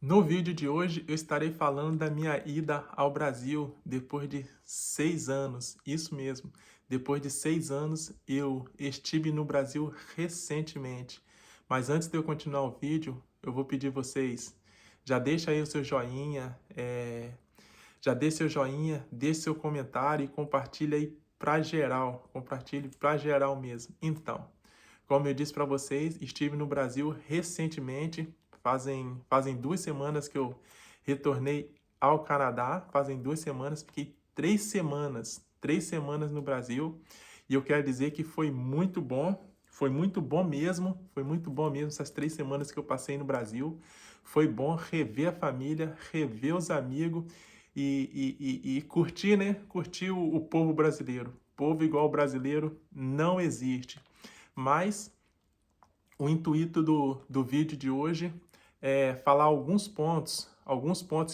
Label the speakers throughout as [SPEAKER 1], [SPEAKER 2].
[SPEAKER 1] No vídeo de hoje eu estarei falando da minha ida ao Brasil depois de 6 anos, isso mesmo, depois de 6 anos eu estive no Brasil recentemente. Mas antes de eu continuar o vídeo, eu vou pedir vocês, já deixa aí o seu joinha, já dê seu joinha, deixe seu comentário e compartilhe aí para geral, compartilhe para geral mesmo. Então, como eu disse para vocês, estive no Brasil recentemente, fazem 2 semanas que eu retornei ao Canadá, fazem 2 semanas, fiquei 3 semanas no Brasil, e eu quero dizer que foi muito bom mesmo essas 3 semanas que eu passei no Brasil. Foi bom rever a família, rever os amigos e curtir, né? Curtir o povo brasileiro. Povo igual brasileiro não existe. Mas o intuito do vídeo de hoje é falar alguns pontos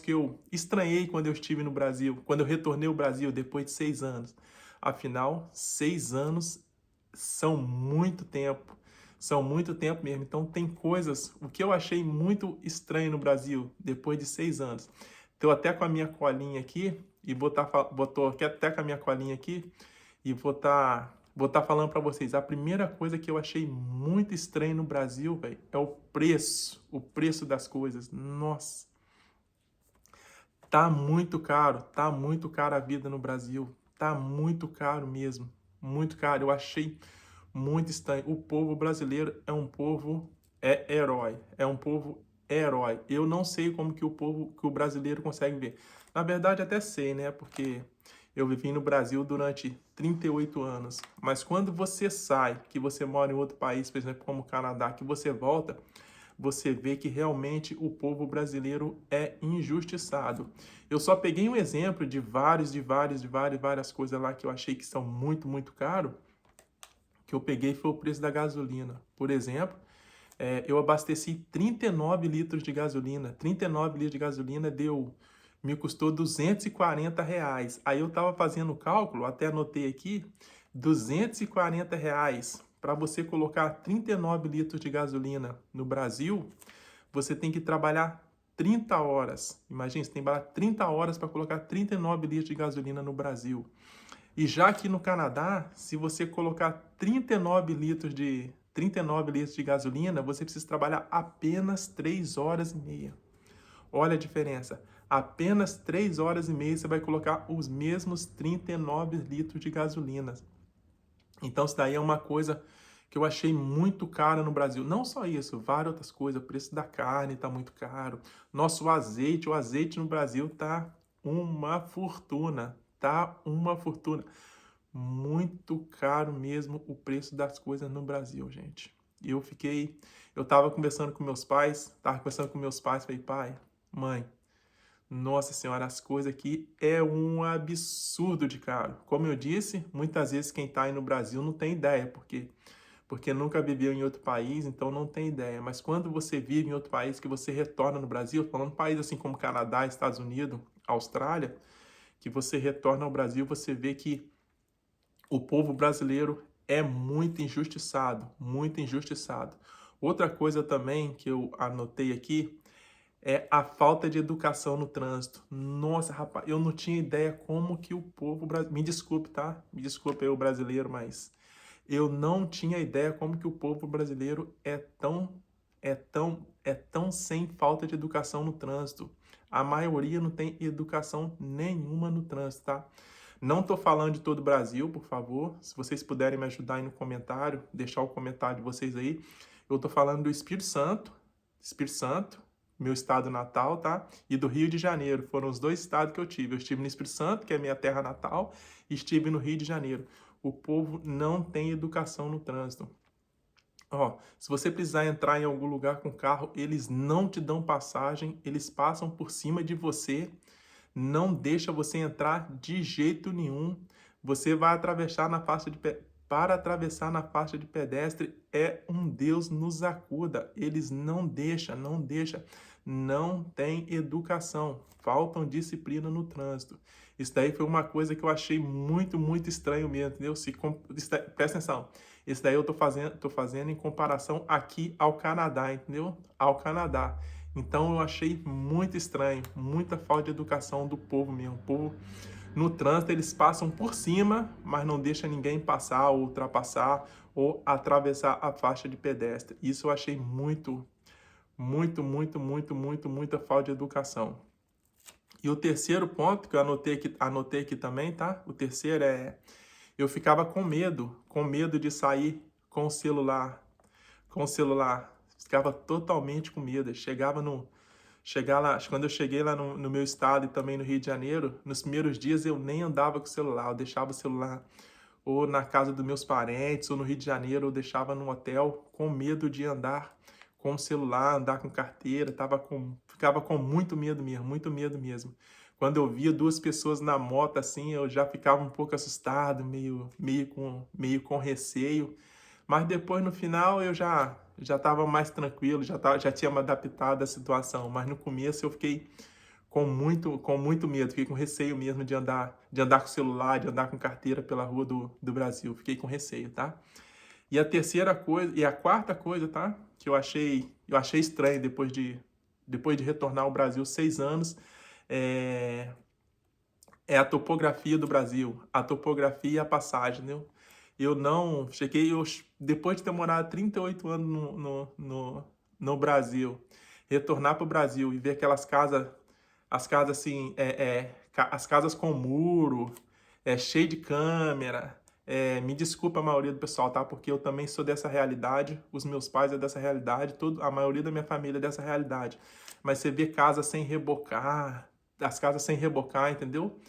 [SPEAKER 1] que eu estranhei quando eu estive no Brasil, quando eu retornei ao Brasil depois de 6 anos. Afinal, 6 anos são muito tempo mesmo. Então tem coisas, o que eu achei muito estranho no Brasil depois de 6 anos. Estou até com a minha colinha aqui e botou aqui até com a minha colinha aqui e vou tá falando para vocês. A primeira coisa que eu achei muito estranho no Brasil, velho, é o preço das coisas. Nossa, tá muito caro a vida no Brasil. Tá muito caro mesmo, muito caro. Eu achei muito estranho. O povo brasileiro é herói, é um povo herói. Eu não sei como que o brasileiro consegue ver. Na verdade, até sei, né? Porque eu vivi no Brasil durante 38 anos. Mas quando você sai, que você mora em outro país, por exemplo, como o Canadá, que você volta, você vê que realmente o povo brasileiro é injustiçado. Eu só peguei um exemplo de várias coisas lá que eu achei que são muito caro, que eu peguei foi o preço da gasolina. Por exemplo, eu abasteci 39 litros de gasolina. 39 litros de gasolina me custou R$ 240. Aí eu estava fazendo o cálculo, até anotei aqui, R$ 240 para você colocar 39 litros de gasolina no Brasil, você tem que trabalhar 30 horas. Imagina, você tem que trabalhar 30 horas para colocar 39 litros de gasolina no Brasil. E já aqui no Canadá, se você colocar 39 litros de gasolina, você precisa trabalhar apenas 3 horas e meia. Olha a diferença. Apenas 3 horas e meia você vai colocar os mesmos 39 litros de gasolina. Então, isso daí é uma coisa que eu achei muito cara no Brasil. Não só isso, várias outras coisas. O preço da carne está muito caro. O azeite no Brasil tá uma fortuna. Tá uma fortuna. Muito caro mesmo o preço das coisas no Brasil, gente. Eu tava conversando com meus pais, falei, pai, mãe, nossa senhora, as coisas aqui é um absurdo de caro. Como eu disse, muitas vezes quem está aí no Brasil não tem ideia, porque nunca viveu em outro país, então não tem ideia. Mas quando você vive em outro país, que você retorna no Brasil, falando país assim como Canadá, Estados Unidos, Austrália, que você retorna ao Brasil, você vê que o povo brasileiro é muito injustiçado, muito injustiçado. Outra coisa também que eu anotei aqui é a falta de educação no trânsito. Nossa, rapaz, eu não tinha ideia como que o povo brasileiro... Me desculpe, tá? Me desculpe aí o brasileiro, mas eu não tinha ideia como que o povo brasileiro é tão sem falta de educação no trânsito. A maioria não tem educação nenhuma no trânsito, tá? Não tô falando de todo o Brasil, por favor. Se vocês puderem me ajudar aí no comentário, deixar o comentário de vocês aí. Eu tô falando do Espírito Santo, meu estado natal, tá? E do Rio de Janeiro. Foram os dois estados que eu tive. Eu estive no Espírito Santo, que é minha terra natal, e estive no Rio de Janeiro. O povo não tem educação no trânsito. Ó, se você precisar entrar em algum lugar com carro, eles não te dão passagem, eles passam por cima de você, não deixa você entrar de jeito nenhum. Você vai atravessar na faixa de para atravessar na faixa de pedestre é um Deus nos acuda. Eles não tem educação, faltam disciplina no trânsito. Isso daí foi uma coisa que eu achei muito estranho mesmo, entendeu? Presta atenção. Isso daí eu tô fazendo em comparação aqui ao Canadá, entendeu? Ao Canadá. Então eu achei muito estranho, muita falta de educação do povo mesmo. O povo no trânsito eles passam por cima, mas não deixa ninguém passar ou ultrapassar ou atravessar a faixa de pedestre. Isso eu achei muita falta de educação. E o terceiro ponto que eu anotei aqui também, tá? O terceiro é, eu ficava com medo de sair com o celular. Ficava totalmente com medo. Quando eu cheguei lá no meu estado e também no Rio de Janeiro, nos primeiros dias eu nem andava com o celular, eu deixava o celular ou na casa dos meus parentes, ou no Rio de Janeiro, eu deixava no hotel com medo de andar com o celular, andar com carteira, ficava com muito medo mesmo. Quando eu via duas pessoas na moto assim, eu já ficava um pouco assustado, meio com receio. Mas depois, no final, eu já estava mais tranquilo, já tinha me adaptado à situação. Mas no começo eu fiquei com muito medo, fiquei com receio mesmo de andar com celular, de andar com carteira pela rua do Brasil. Fiquei com receio, tá? E a terceira coisa, e a quarta coisa, tá? Que eu achei estranho depois de retornar ao Brasil 6 anos, é, é a topografia do Brasil, a topografia e a passagem, né? Eu não cheguei, depois de ter morado 38 anos no Brasil, retornar para o Brasil e ver aquelas casas, as casas assim, as casas com muro, cheio de câmera. Me desculpa a maioria do pessoal, tá? Porque eu também sou dessa realidade, os meus pais é dessa realidade, a maioria da minha família é dessa realidade. Mas você vê casas sem rebocar, as casas sem rebocar, entendeu?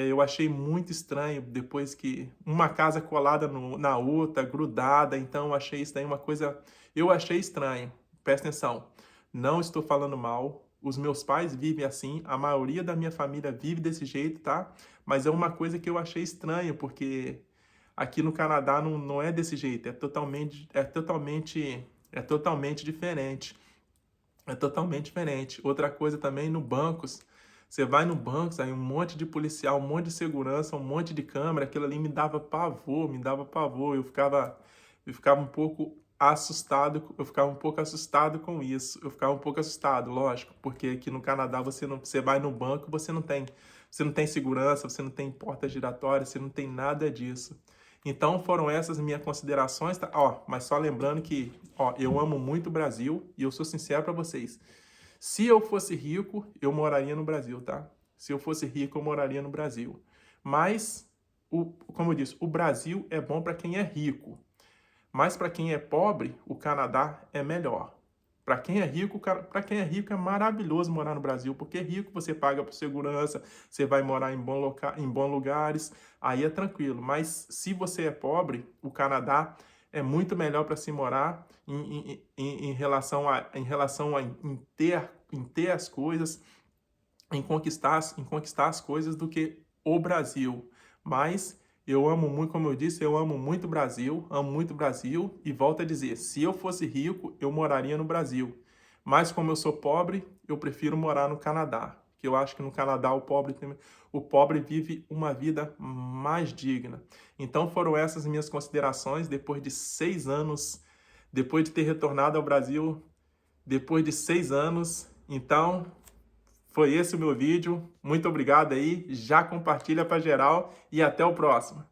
[SPEAKER 1] Eu achei muito estranho depois que uma casa colada na outra, grudada, então eu achei isso daí uma coisa. Eu achei estranho. Presta atenção, não estou falando mal. Os meus pais vivem assim, a maioria da minha família vive desse jeito, tá? Mas é uma coisa que eu achei estranho, porque aqui no Canadá não é desse jeito, é totalmente diferente. É totalmente diferente. Outra coisa também, no bancos. Você vai no banco, aí um monte de policial, um monte de segurança, um monte de câmera. Aquilo ali me dava pavor, me dava pavor. Eu ficava um pouco assustado, eu ficava um pouco assustado com isso. Eu ficava um pouco assustado, lógico, porque aqui no Canadá você vai no banco, você não tem segurança, você não tem porta giratória, você não tem nada disso. Então foram essas minhas considerações, tá? Ó, mas só lembrando que, ó, eu amo muito o Brasil e eu sou sincero para vocês. Se eu fosse rico, eu moraria no Brasil, tá? Se eu fosse rico, eu moraria no Brasil. Mas, como eu disse, o Brasil é bom para quem é rico. Mas para quem é pobre, o Canadá é melhor. Para quem é rico, é maravilhoso morar no Brasil, porque rico você paga por segurança, você vai morar em bons lugares, aí é tranquilo. Mas se você é pobre, o Canadá é muito melhor para se morar em relação em ter as coisas, em conquistar as coisas do que o Brasil. Mas eu amo muito, como eu disse, eu amo muito o Brasil e volto a dizer, se eu fosse rico, eu moraria no Brasil. Mas como eu sou pobre, eu prefiro morar no Canadá, que eu acho que no Canadá o pobre vive uma vida mais digna. Então foram essas minhas considerações depois de 6 anos, depois de ter retornado ao Brasil, depois de 6 anos. Então, foi esse o meu vídeo. Muito obrigado aí. Já compartilha para geral e até o próximo.